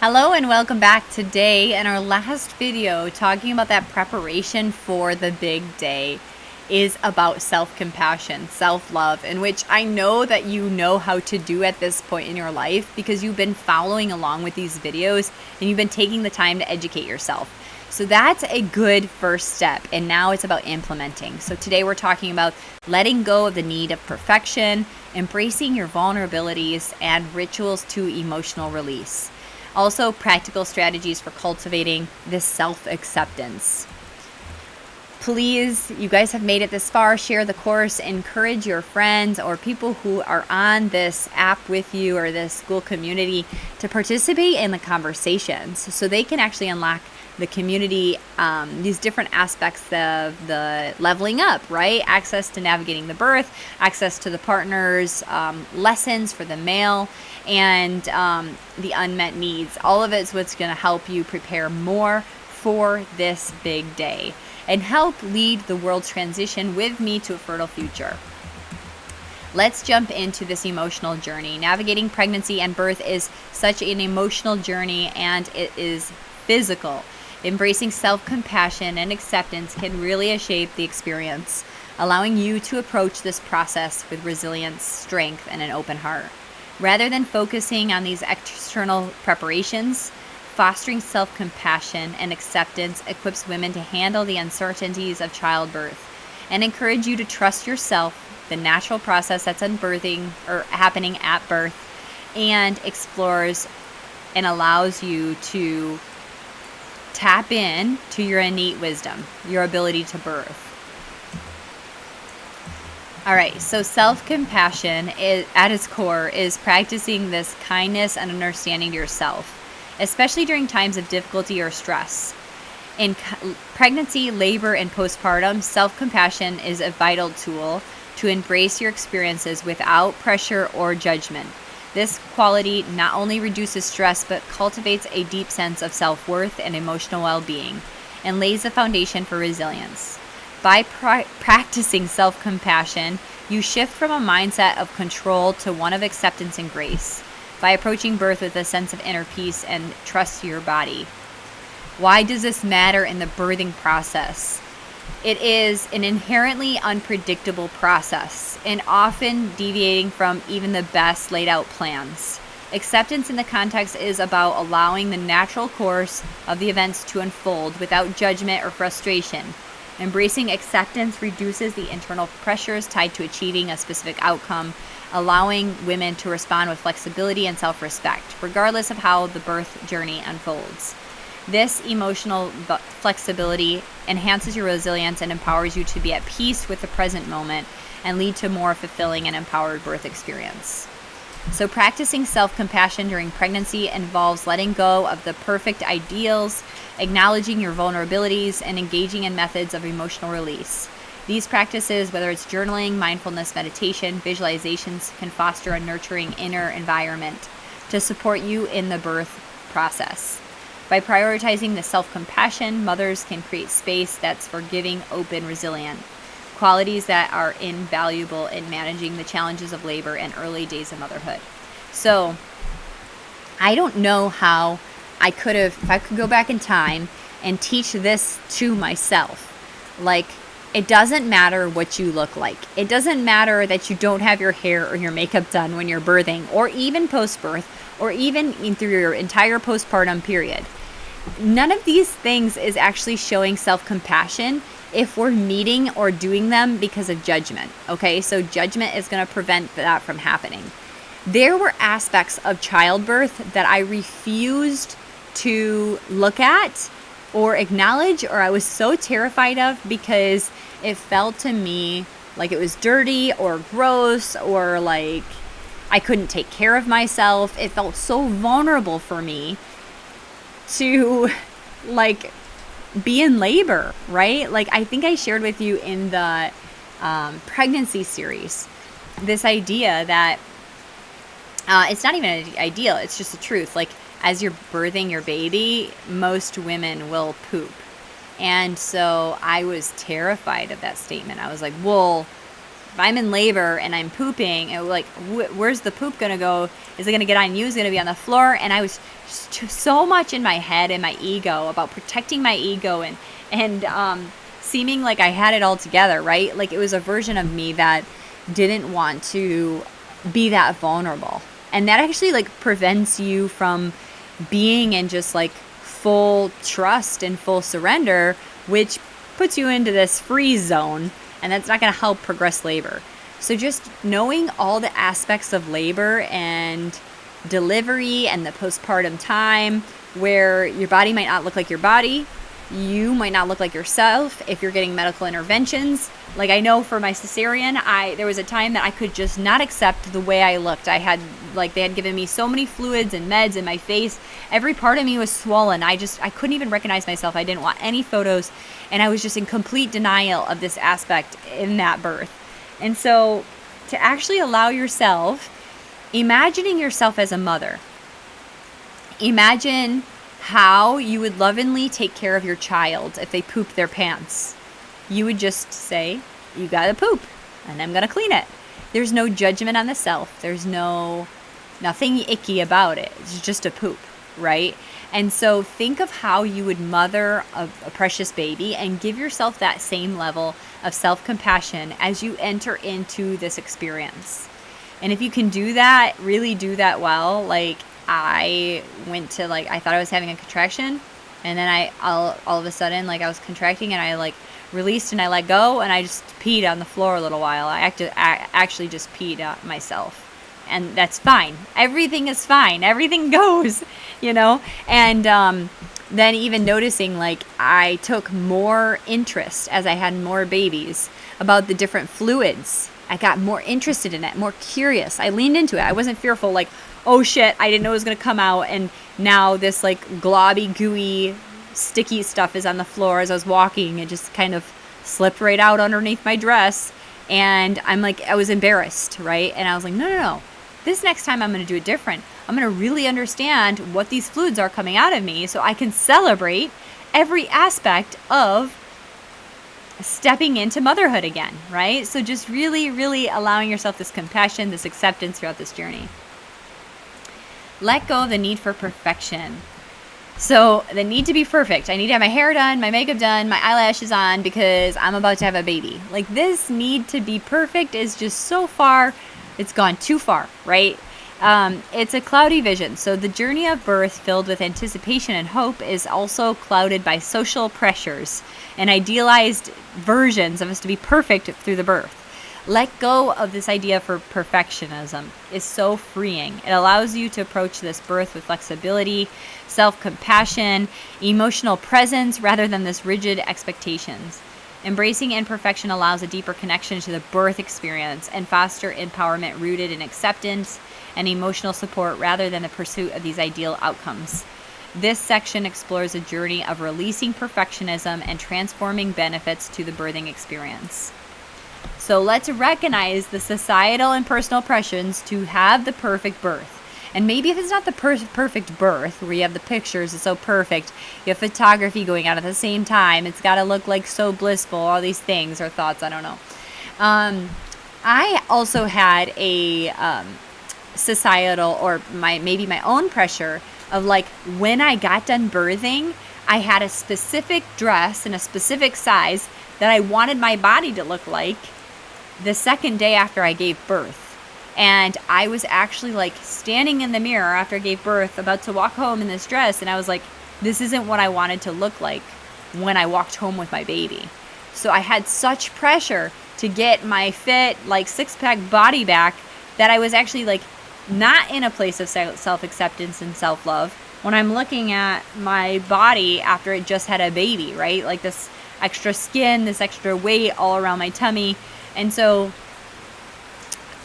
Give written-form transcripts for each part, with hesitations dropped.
Hello and welcome back. Today in our last video talking about that preparation for the big day is about self-compassion, self-love, in which I know that you know how to do at this point in your life because you've been following along with these videos and you've been taking the time to educate yourself. So that's a good first step, and now it's about implementing. So today we're talking about letting go of the need of perfection, embracing your vulnerabilities, and rituals to emotional release. Also, practical strategies for cultivating this self-acceptance. Please, you guys have made it this far, share the course, encourage your friends or people who are on this app with you or this school community to participate in the conversations so they can actually unlock the community, these different aspects of the leveling up, right? Access to navigating the birth, access to the partners, lessons for the male, and the unmet needs. All of it's what's going to help you prepare more for this big day and help lead the world's transition with me to a fertile future. Let's jump into this emotional journey. Navigating pregnancy and birth is such an emotional journey, and it is physical. Embracing self-compassion and acceptance can really shape the experience, allowing you to approach this process with resilience, strength, and an open heart. Rather than focusing on these external preparations, fostering self-compassion and acceptance equips women to handle the uncertainties of childbirth and encourage you to trust yourself, the natural process that's unbirthing or happening at birth, and explores and allows you to tap in to your innate wisdom, your ability to birth. All right, so self-compassion is, at its core, is practicing this kindness and understanding to yourself, especially during times of difficulty or stress. In pregnancy, labor, and postpartum, self-compassion is a vital tool to embrace your experiences without pressure or judgment. This quality not only reduces stress, but cultivates a deep sense of self-worth and emotional well-being, and lays the foundation for resilience. By practicing self-compassion, you shift from a mindset of control to one of acceptance and grace, by approaching birth with a sense of inner peace and trust to your body. Why does this matter in the birthing process? It is an inherently unpredictable process and often deviating from even the best laid out plans. Acceptance in the context is about allowing the natural course of the events to unfold without judgment or frustration. Embracing acceptance reduces the internal pressures tied to achieving a specific outcome, allowing women to respond with flexibility and self-respect, regardless of how the birth journey unfolds. This emotional flexibility enhances your resilience and empowers you to be at peace with the present moment and lead to a more fulfilling and empowered birth experience. So practicing self-compassion during pregnancy involves letting go of the perfect ideals, acknowledging your vulnerabilities, and engaging in methods of emotional release. These practices, whether it's journaling, mindfulness, meditation, visualizations, can foster a nurturing inner environment to support you in the birth process. By prioritizing the self-compassion, mothers can create space that's forgiving, open, resilient, qualities that are invaluable in managing the challenges of labor and early days of motherhood. So, I don't know how I could have, if I could go back in time and teach this to myself. Like, it doesn't matter what you look like. It doesn't matter that you don't have your hair or your makeup done when you're birthing, or even post-birth, or even through your entire postpartum period. None of these things is actually showing self-compassion if we're meeting or doing them because of judgment. Okay, so judgment is going to prevent that from happening. There were aspects of childbirth that I refused to look at or acknowledge, or I was so terrified of because it felt to me like it was dirty or gross, or like I couldn't take care of myself. It felt so vulnerable for me to like be in labor, right? Like I think I shared with you in the pregnancy series this idea that it's not even an ideal, it's just the truth. Like as you're birthing your baby, most women will poop. And so I was terrified of that statement. I was like, well, if I'm in labor and I'm pooping, and like, where's the poop gonna go? Is it gonna get on you? Is it gonna be on the floor? And I was so much in my head and my ego about protecting my ego and seeming like I had it all together, right? Like it was a version of me that didn't want to be that vulnerable. And that actually like prevents you from being in just like full trust and full surrender, which puts you into this freeze zone, and that's not going to help progress labor. So just knowing all the aspects of labor and delivery and the postpartum time where your body might not look like your body, you might not look like yourself if you're getting medical interventions. Like I know for my cesarean, there was a time that I could just not accept the way I looked. I had they had given me so many fluids and meds in my face. Every part of me was swollen. I couldn't even recognize myself. I didn't want any photos, and I was just in complete denial of this aspect in that birth. And so to actually allow yourself, imagining yourself as a mother, imagine how you would lovingly take care of your child if they poop their pants. You would just say, you gotta poop, and I'm gonna clean it. There's no judgment on the self. There's nothing icky about it. It's just a poop, right? And so think of how you would mother a precious baby and give yourself that same level of self-compassion as you enter into this experience. And if you can do that, really do that well, like I went to I thought I was having a contraction, and then all of a sudden I was contracting, and I released and I let go, and I just peed on the floor a little while. I actually just peed myself, and that's fine. Everything is fine. Everything goes, and then even noticing I took more interest as I had more babies about the different fluids. I got more interested in it, more curious. I leaned into it. I wasn't fearful oh shit, I didn't know it was going to come out, and now this globby, gooey, sticky stuff is on the floor as I was walking. It just kind of slipped right out underneath my dress, and I was embarrassed, right? And I was like, no, this next time I'm going to do it different. I'm going to really understand what these fluids are coming out of me so I can celebrate every aspect of stepping into motherhood again, right? So just really, really allowing yourself this compassion, this acceptance throughout this journey. Let go of the need for perfection. So the need to be perfect. I need to have my hair done, my makeup done, my eyelashes on because I'm about to have a baby. This need to be perfect is just so far, it's gone too far, right? It's a cloudy vision. So the journey of birth filled with anticipation and hope is also clouded by social pressures and idealized versions of us to be perfect through the birth. Let go of this idea for perfectionism is so freeing. It allows you to approach this birth with flexibility, self-compassion, emotional presence rather than this rigid expectations. Embracing imperfection allows a deeper connection to the birth experience and foster empowerment rooted in acceptance and emotional support rather than the pursuit of these ideal outcomes. This section explores a journey of releasing perfectionism and transforming benefits to the birthing experience. So let's recognize the societal and personal pressures to have the perfect birth. And maybe if it's not the perfect birth, where you have the pictures, it's so perfect, you have photography going on at the same time, it's got to look so blissful, all these things or thoughts, I don't know. I also had a societal or maybe my own pressure of when I got done birthing, I had a specific dress and a specific size that I wanted my body to look like the second day after I gave birth. And I was actually standing in the mirror after I gave birth, about to walk home in this dress, and I was like, this isn't what I wanted to look like when I walked home with my baby. So I had such pressure to get my fit, six-pack body back that I was actually not in a place of self-acceptance and self-love when I'm looking at my body after it just had a baby, right? This extra skin, this extra weight all around my tummy. And so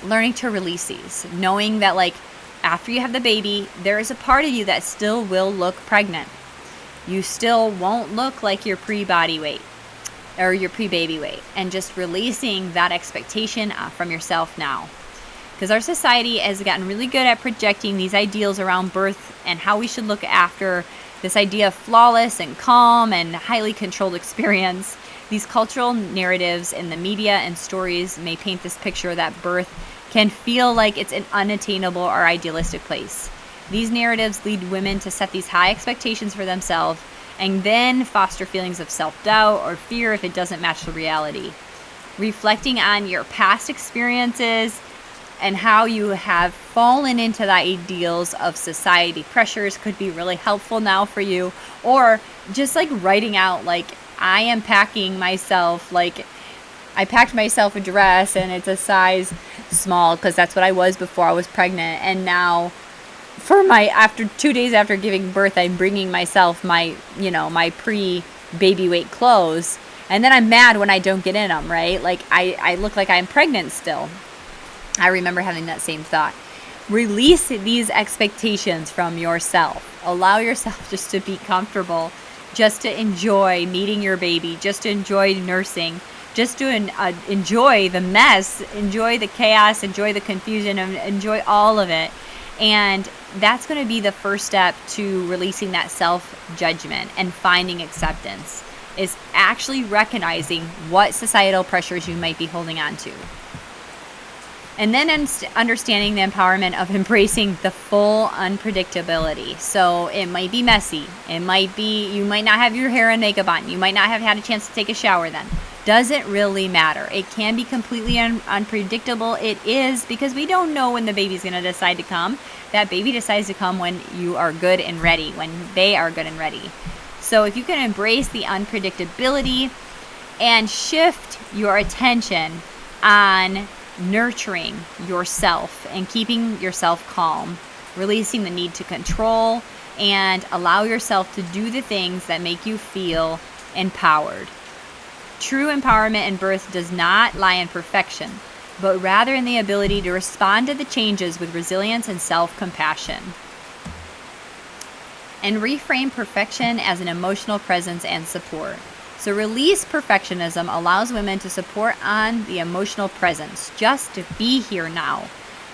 learning to release these, knowing that after you have the baby, there is a part of you that still will look pregnant. You still won't look like your pre-body weight or your pre-baby weight, and just releasing that expectation from yourself now. Because our society has gotten really good at projecting these ideals around birth and how we should look after this idea of flawless and calm and highly controlled experience. These cultural narratives in the media and stories may paint this picture that birth can feel like it's an unattainable or idealistic place. These narratives lead women to set these high expectations for themselves and then foster feelings of self-doubt or fear if it doesn't match the reality. Reflecting on your past experiences and how you have fallen into the ideals of society pressures could be really helpful now for you. Or just like writing out, like, I am packing myself, like, I packed myself a dress and it's a size small because that's what I was before I was pregnant. And now after 2 days after giving birth, I'm bringing myself my pre-baby weight clothes. And then I'm mad when I don't get in them, right? Like, I look like I'm pregnant still. I remember having that same thought. Release these expectations from yourself. Allow yourself just to be comfortable, just to enjoy meeting your baby, just to enjoy nursing, just to enjoy the mess, enjoy the chaos, enjoy the confusion, and enjoy all of it. And that's going to be the first step to releasing that self-judgment and finding acceptance, is actually recognizing what societal pressures you might be holding on to. And then understanding the empowerment of embracing the full unpredictability. So it might be messy. You might not have your hair and makeup on. You might not have had a chance to take a shower then. Doesn't really matter. It can be completely unpredictable. It is, because we don't know when the baby's going to decide to come. That baby decides to come when you are good and ready, when they are good and ready. So if you can embrace the unpredictability and shift your attention on nurturing yourself and keeping yourself calm, releasing the need to control, and allow yourself to do the things that make you feel empowered. True empowerment in birth does not lie in perfection, but rather in the ability to respond to the changes with resilience and self-compassion. And reframe perfection as an emotional presence and support. So release perfectionism allows women to support on the emotional presence, just to be here now.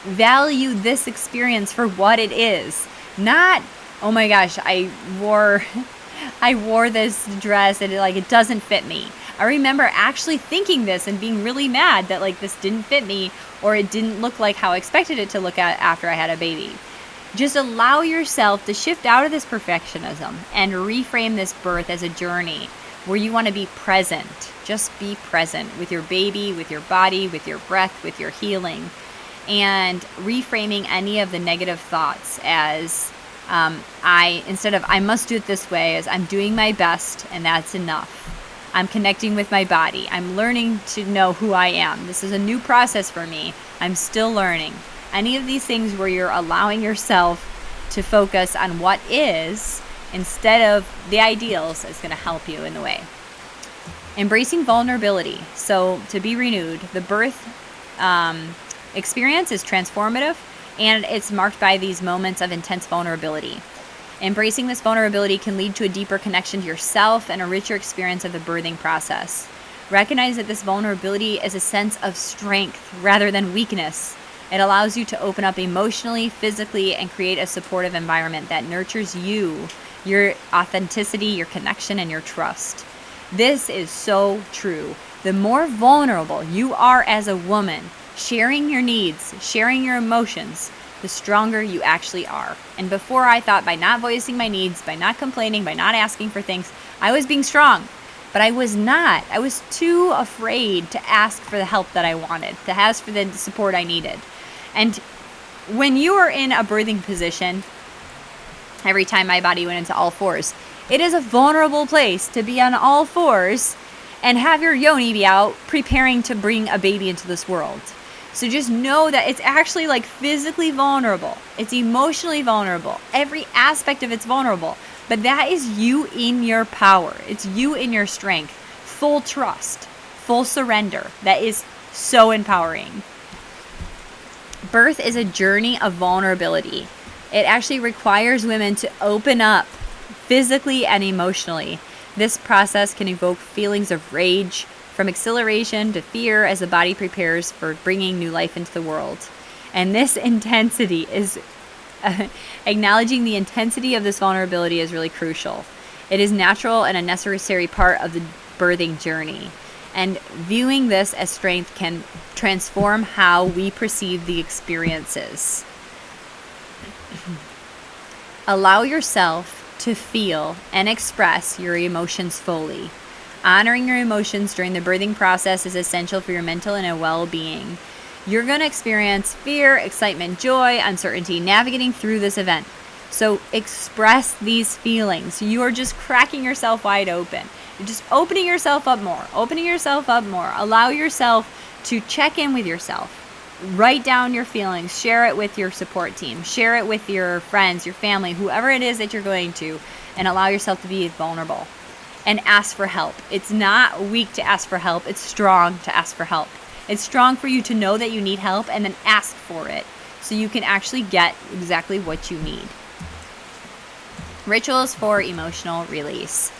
Value this experience for what it is. Not, oh my gosh, I wore this dress and it doesn't fit me. I remember actually thinking this and being really mad that this didn't fit me, or it didn't look like how I expected it to look after I had a baby. Just allow yourself to shift out of this perfectionism and reframe this birth as a journey where you want to be present. Just be present with your baby, with your body, with your breath, with your healing, and reframing any of the negative thoughts as instead of I must do it this way, as I'm doing my best and that's enough. I'm connecting with my body. I'm learning to know who I am. This is a new process for me. I'm still learning. Any of these things where you're allowing yourself to focus on what is instead of the ideals is going to help you in the way. Embracing vulnerability. So to be renewed, the birth experience is transformative, and it's marked by these moments of intense vulnerability. Embracing this vulnerability can lead to a deeper connection to yourself and a richer experience of the birthing process. Recognize that this vulnerability is a sense of strength rather than weakness. It allows you to open up emotionally, physically, and create a supportive environment that nurtures you, your authenticity, your connection, and your trust. This is so true. The more vulnerable you are as a woman, sharing your needs, sharing your emotions, the stronger you actually are. And before, I thought by not voicing my needs, by not complaining, by not asking for things, I was being strong. But I was not. I was too afraid to ask for the help that I wanted, to ask for the support I needed. And when you are in a birthing position, every time my body went into all fours, it is a vulnerable place to be on all fours and have your yoni be out preparing to bring a baby into this world. So just know that it's actually physically vulnerable. It's emotionally vulnerable. Every aspect of it's vulnerable. But that is you in your power. It's you in your strength. Full trust. Full surrender. That is so empowering. Birth is a journey of vulnerability. It actually requires women to open up physically and emotionally. This process can evoke feelings of rage, from exhilaration to fear as the body prepares for bringing new life into the world. And this intensity is, acknowledging the intensity of this vulnerability is really crucial. It is natural and a necessary part of the birthing journey. And viewing this as strength can transform how we perceive the experiences. Allow yourself to feel and express your emotions fully. Honoring your emotions during the birthing process is essential for your mental and well-being. You're going to experience fear, excitement, joy, uncertainty, navigating through this event. So express these feelings. You are just cracking yourself wide open. You're just opening yourself up more, Allow yourself to check in with yourself. Write down your feelings. Share it with your support team. Share it with your friends, your family, whoever it is that you're going to, and allow yourself to be vulnerable. And ask for help. It's not weak to ask for help. It's strong to ask for help. It's strong for you to know that you need help and then ask for it so you can actually get exactly what you need. Rituals for emotional release.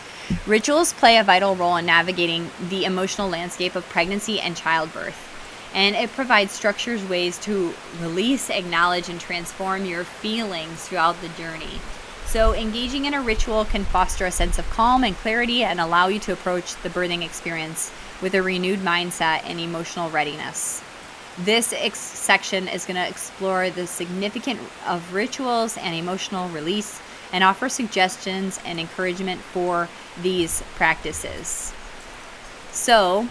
Rituals play a vital role in navigating the emotional landscape of pregnancy and childbirth. And it provides structures, ways to release, acknowledge, and transform your feelings throughout the journey. So engaging in a ritual can foster a sense of calm and clarity and allow you to approach the birthing experience with a renewed mindset and emotional readiness. This section is going to explore the significance of rituals and emotional release and offer suggestions and encouragement for these practices. So,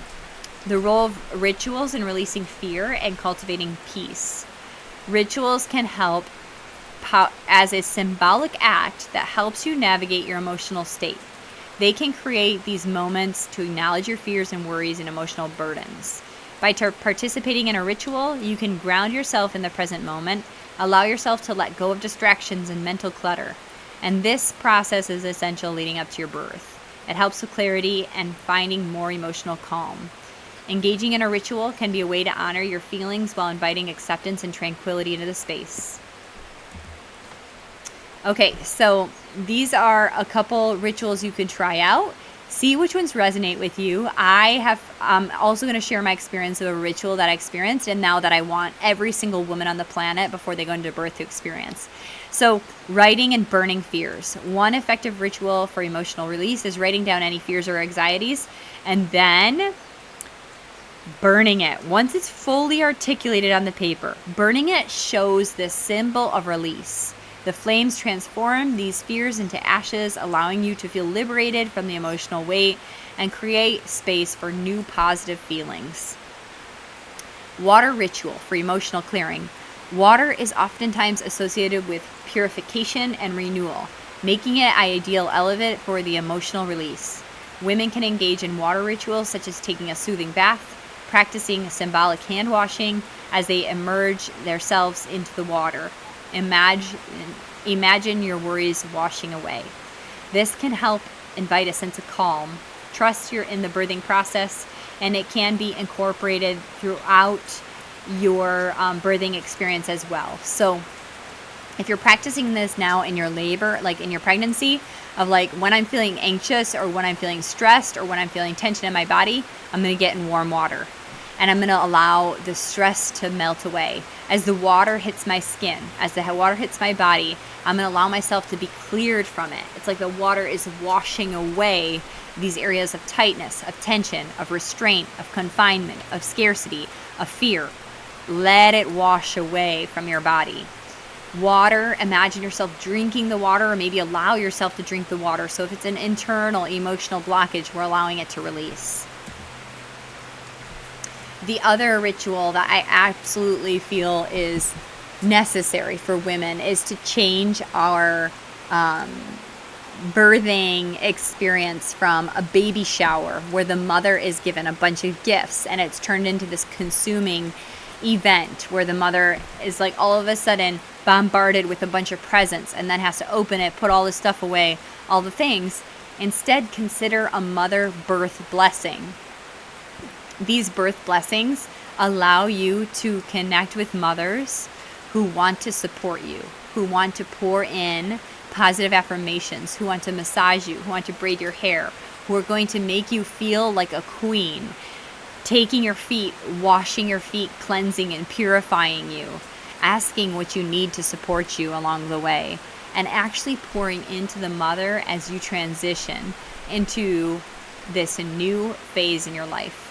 the role of rituals in releasing fear and cultivating peace. Rituals can help as a symbolic act that helps you navigate your emotional state. They can create these moments to acknowledge your fears and worries and emotional burdens. By participating in a ritual, you can ground yourself in the present moment, allow yourself to let go of distractions and mental clutter. And this process is essential leading up to your birth. It helps with clarity and finding more emotional calm. Engaging in a ritual can be a way to honor your feelings while inviting acceptance and tranquility into the space. Okay, so these are a couple rituals you can try out. See which ones resonate with you. I'm also going to share my experience of a ritual that I experienced and now that I want every single woman on the planet before they go into birth to experience. So, writing and burning fears. One effective ritual for emotional release is writing down any fears or anxieties and then burning it. Once it's fully articulated on the paper, burning it shows this symbol of release. The flames transform these fears into ashes, allowing you to feel liberated from the emotional weight and create space for new positive feelings. Water ritual for emotional clearing. Water is oftentimes associated with purification and renewal, making it an ideal element for the emotional release. Women can engage in water rituals such as taking a soothing bath, practicing symbolic hand washing as they immerse themselves into the water. Imagine your worries washing away. This can help invite a sense of calm. Trust you're in the birthing process, and it can be incorporated throughout your birthing experience as well. So if you're practicing this now in your labor, like in your pregnancy, of like when I'm feeling anxious or when I'm feeling stressed or when I'm feeling tension in my body, I'm going to get in warm water. And I'm going to allow the stress to melt away. As the water hits my skin, as the water hits my body, I'm going to allow myself to be cleared from it. It's like the water is washing away these areas of tightness, of tension, of restraint, of confinement, of scarcity, of fear. Let it wash away from your body. Water, imagine yourself drinking the water, or maybe allow yourself to drink the water. So if it's an internal emotional blockage, we're allowing it to release. The other ritual that I absolutely feel is necessary for women is to change our birthing experience from a baby shower where the mother is given a bunch of gifts and it's turned into this consuming event where the mother is like all of a sudden bombarded with a bunch of presents and then has to open it, put all this stuff away, all the things. Instead, consider a mother birth blessing. These birth blessings allow you to connect with mothers who want to support you, who want to pour in positive affirmations, who want to massage you, who want to braid your hair, who are going to make you feel like a queen, taking your feet, washing your feet, cleansing and purifying you, asking what you need to support you along the way, and actually pouring into the mother as you transition into this new phase in your life.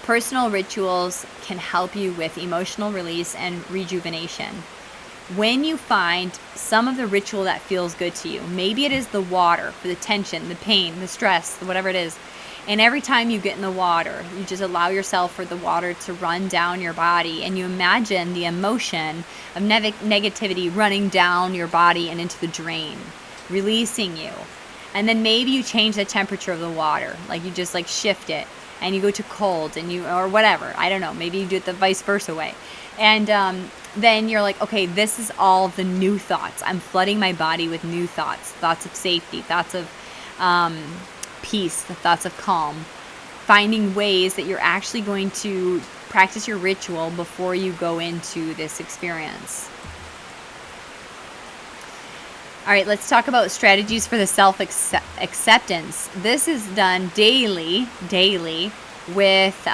Personal rituals can help you with emotional release and rejuvenation. When you find some of the ritual that feels good to you, maybe it is the water for the tension, the pain, the stress, whatever it is. And every time you get in the water, you just allow yourself for the water to run down your body, and you imagine the emotion of negativity running down your body and into the drain, releasing you. And then maybe you change the temperature of the water, like you just like shift it, and you go to cold, and you, or whatever, I don't know, maybe you do it the vice versa way. And then you're like, okay, this is all the new thoughts. I'm flooding my body with new thoughts of safety, thoughts of peace, the thoughts of calm. Finding ways that you're actually going to practice your ritual before you go into this experience. All right, let's talk about strategies for the self-acceptance. This is done daily with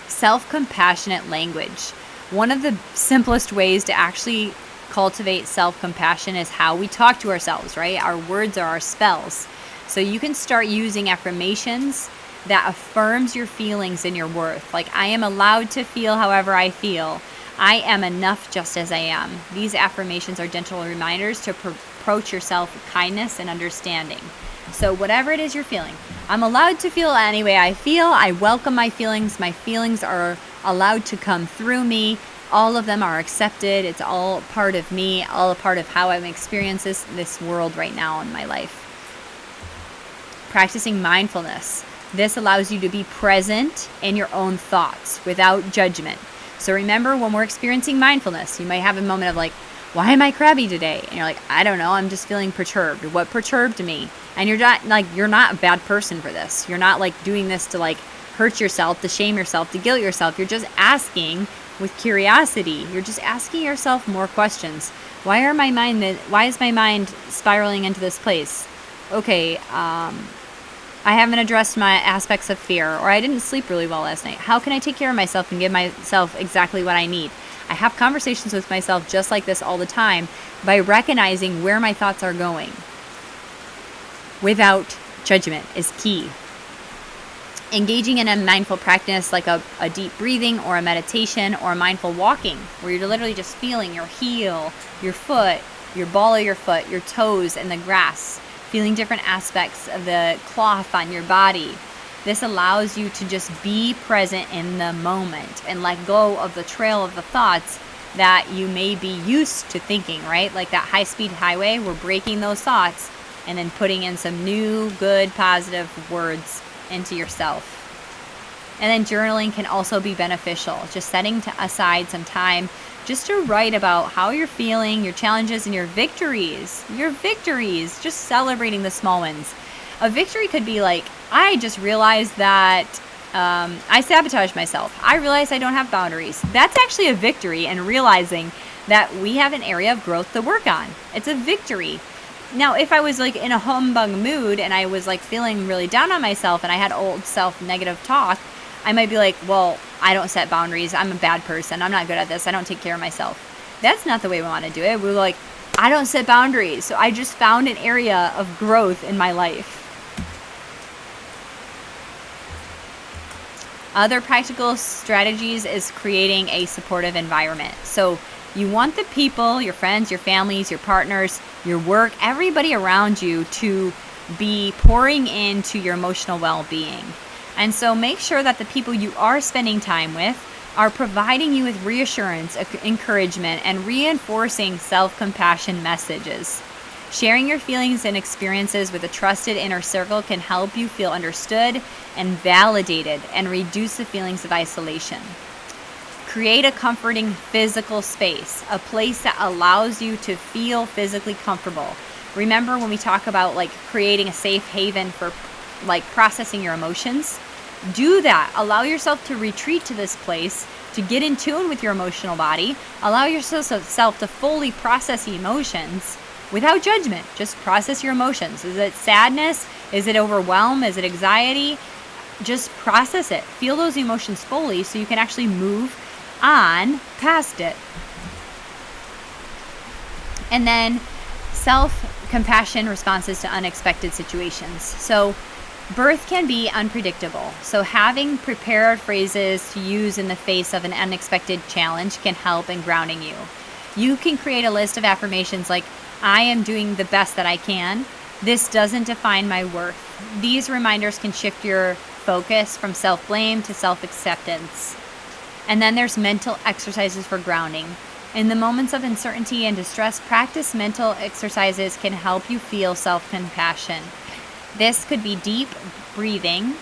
self-compassionate language. One of the simplest ways to actually cultivate self-compassion is how we talk to ourselves, right? Our words are our spells. So you can start using affirmations that affirms your feelings and your worth. Like, I am allowed to feel however I feel. I am enough just as I am. These affirmations are gentle reminders to approach yourself with kindness and understanding. So whatever it is you're feeling, I'm allowed to feel any way I feel. I welcome my feelings. My feelings are allowed to come through me. All of them are accepted. It's all part of me, all a part of how I'm experiencing this world right now in my life. Practicing mindfulness. This allows you to be present in your own thoughts without judgment. So remember, when we're experiencing mindfulness, you might have a moment of like, why am I crabby today? And you're like, I don't know, I'm just feeling perturbed. What perturbed me? And you're not a bad person for this. You're not like doing this to like hurt yourself, to shame yourself, to guilt yourself. You're just asking with curiosity. You're just asking yourself more questions. Why is my mind spiraling into this place? Okay, I haven't addressed my aspects of fear, or I didn't sleep really well last night. How can I take care of myself and give myself exactly what I need? I have conversations with myself just like this all the time by recognizing where my thoughts are going. Without judgment is key. Engaging in a mindful practice like a deep breathing or a meditation or a mindful walking, where you're literally just feeling your heel, your foot, your ball of your foot, your toes in the grass, feeling different aspects of the cloth on your body. This allows you to just be present in the moment and let go of the trail of the thoughts that you may be used to thinking, right? Like that high-speed highway, we're breaking those thoughts and then putting in some new, good, positive words into yourself. And then journaling can also be beneficial. Just setting aside some time just to write about how you're feeling, your challenges, and your victories. Your victories, just celebrating the small ones. A victory could be like, I just realized that I sabotage myself. I realize I don't have boundaries. That's actually a victory, and realizing that we have an area of growth to work on. It's a victory. Now, if I was like in a humbug mood and I was like feeling really down on myself and I had old self-negative talk, I might be like, well, I don't set boundaries. I'm a bad person. I'm not good at this. I don't take care of myself. That's not the way we want to do it. We're like, I don't set boundaries. So I just found an area of growth in my life. Other practical strategies is creating a supportive environment. So you want the people, your friends, your families, your partners, your work, everybody around you to be pouring into your emotional well-being. And so make sure that the people you are spending time with are providing you with reassurance, encouragement, and reinforcing self-compassion messages. Sharing your feelings and experiences with a trusted inner circle can help you feel understood and validated and reduce the feelings of isolation. Create a comforting physical space, a place that allows you to feel physically comfortable. Remember when we talk about like creating a safe haven for like processing your emotions? Do that. Allow yourself to retreat to this place, to get in tune with your emotional body. Allow yourself to fully process emotions without judgment. Just process your emotions. Is it sadness? Is it overwhelm? Is it anxiety? Just process it. Feel those emotions fully so you can actually move on past it. And then compassion responses to unexpected situations. So birth can be unpredictable. So having prepared phrases to use in the face of an unexpected challenge can help in grounding you. You can create a list of affirmations like, I am doing the best that I can. This doesn't define my worth. These reminders can shift your focus from self-blame to self-acceptance. And then there's mental exercises for grounding. In the moments of uncertainty and distress, practice mental exercises can help you feel self-compassion. This could be deep breathing,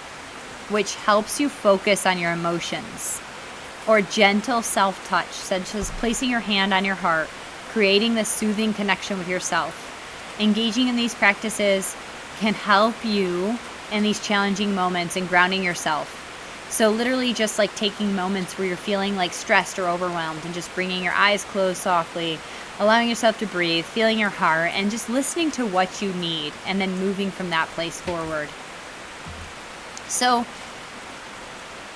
which helps you focus on your emotions, or gentle self-touch, such as placing your hand on your heart, creating this soothing connection with yourself. Engaging in these practices can help you in these challenging moments and grounding yourself. So literally just like taking moments where you're feeling like stressed or overwhelmed and just bringing your eyes closed softly, allowing yourself to breathe, feeling your heart, and just listening to what you need and then moving from that place forward. So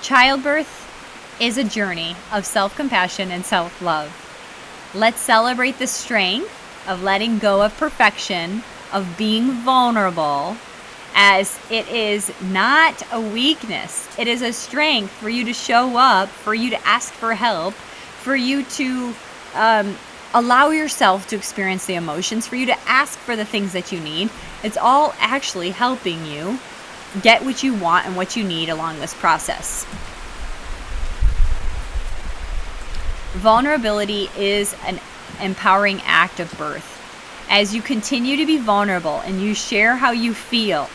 childbirth is a journey of self-compassion and self-love. Let's celebrate the strength of letting go of perfection, of being vulnerable, as it is not a weakness. It is a strength for you to show up, for you to ask for help, for you to allow yourself to experience the emotions, for you to ask for the things that you need. It's all actually helping you get what you want and what you need along this process. Vulnerability is an empowering act of birth. As you continue to be vulnerable and you share how you feel,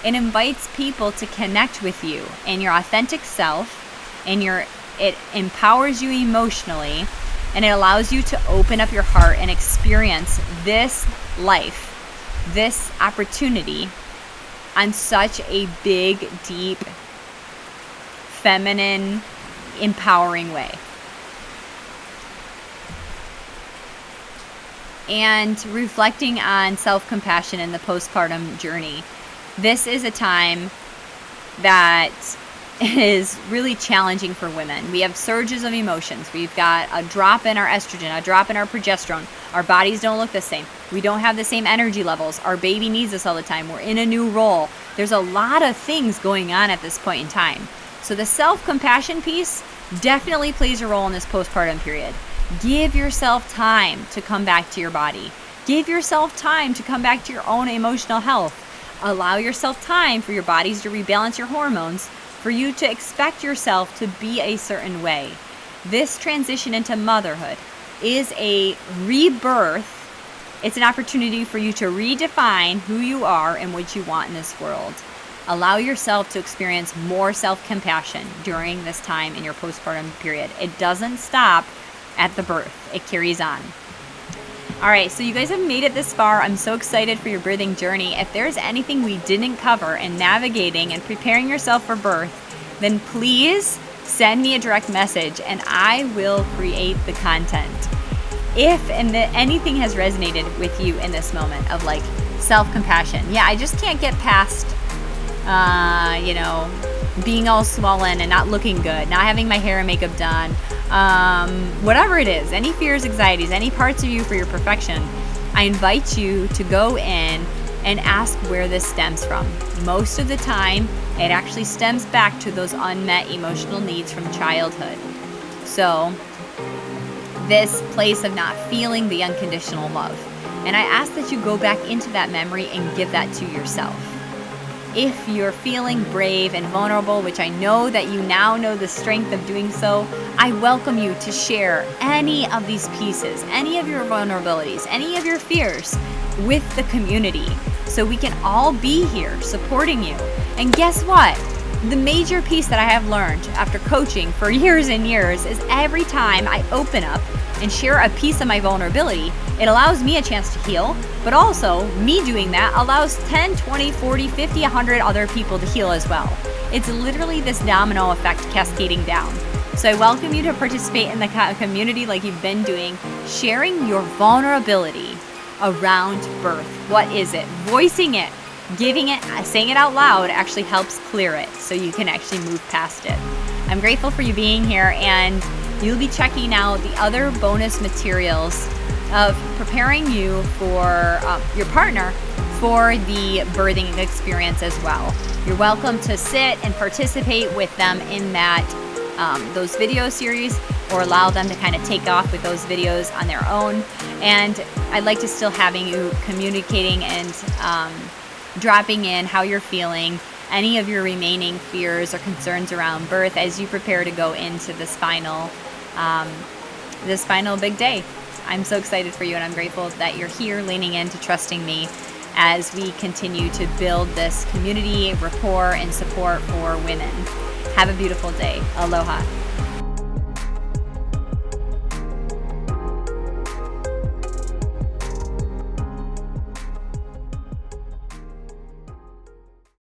it invites people to connect with you and your authentic self, and it empowers you emotionally, and it allows you to open up your heart and experience this life, this opportunity on such a big, deep, feminine, empowering way. And reflecting on self-compassion in the postpartum journey. This is a time that is really challenging for women. We have surges of emotions. We've got a drop in our estrogen, a drop in our progesterone. Our bodies don't look the same. We don't have the same energy levels. Our baby needs us all the time. We're in a new role. There's a lot of things going on at this point in time. So the self-compassion piece definitely plays a role in this postpartum period. Give yourself time to come back to your body. Give yourself time to come back to your own emotional health. Allow yourself time for your bodies to rebalance your hormones, for you to expect yourself to be a certain way. This transition into motherhood is a rebirth. It's an opportunity for you to redefine who you are and what you want in this world. Allow yourself to experience more self-compassion during this time in your postpartum period. It doesn't stop at the birth. It carries on. All right, so you guys have made it this far. I'm so excited for your birthing journey. If there's anything we didn't cover in navigating and preparing yourself for birth, then please send me a direct message and I will create the content. If anything has resonated with you in this moment of like self-compassion, yeah, I just can't get past, being all swollen and not looking good, not having my hair and makeup done, whatever it is, any fears, anxieties, any parts of you for your perfection, I invite you to go in and ask where this stems from. Most of the time, it actually stems back to those unmet emotional needs from childhood. So, this place of not feeling the unconditional love. And I ask that you go back into that memory and give that to yourself. If you're feeling brave and vulnerable, which I know that you now know the strength of doing so, I welcome you to share any of these pieces, any of your vulnerabilities, any of your fears with the community so we can all be here supporting you. And guess what? The major piece that I have learned after coaching for years and years is every time I open up and share a piece of my vulnerability, it allows me a chance to heal, but also me doing that allows 10, 20, 40, 50, 100 other people to heal as well. It's literally this domino effect cascading down. So I welcome you to participate in the community like you've been doing, sharing your vulnerability around birth. What is it? Voicing it, giving it, saying it out loud actually helps clear it so you can actually move past it. I'm grateful for you being here, and you'll be checking out the other bonus materials of preparing you for your partner for the birthing experience as well. You're welcome to sit and participate with them in that those video series, or allow them to kind of take off with those videos on their own. And I'd like to still having you communicating and dropping in how you're feeling, any of your remaining fears or concerns around birth as you prepare to go into this final big day. I'm so excited for you, and I'm grateful that you're here leaning into trusting me as we continue to build this community, rapport, and support for women. Have a beautiful day. Aloha.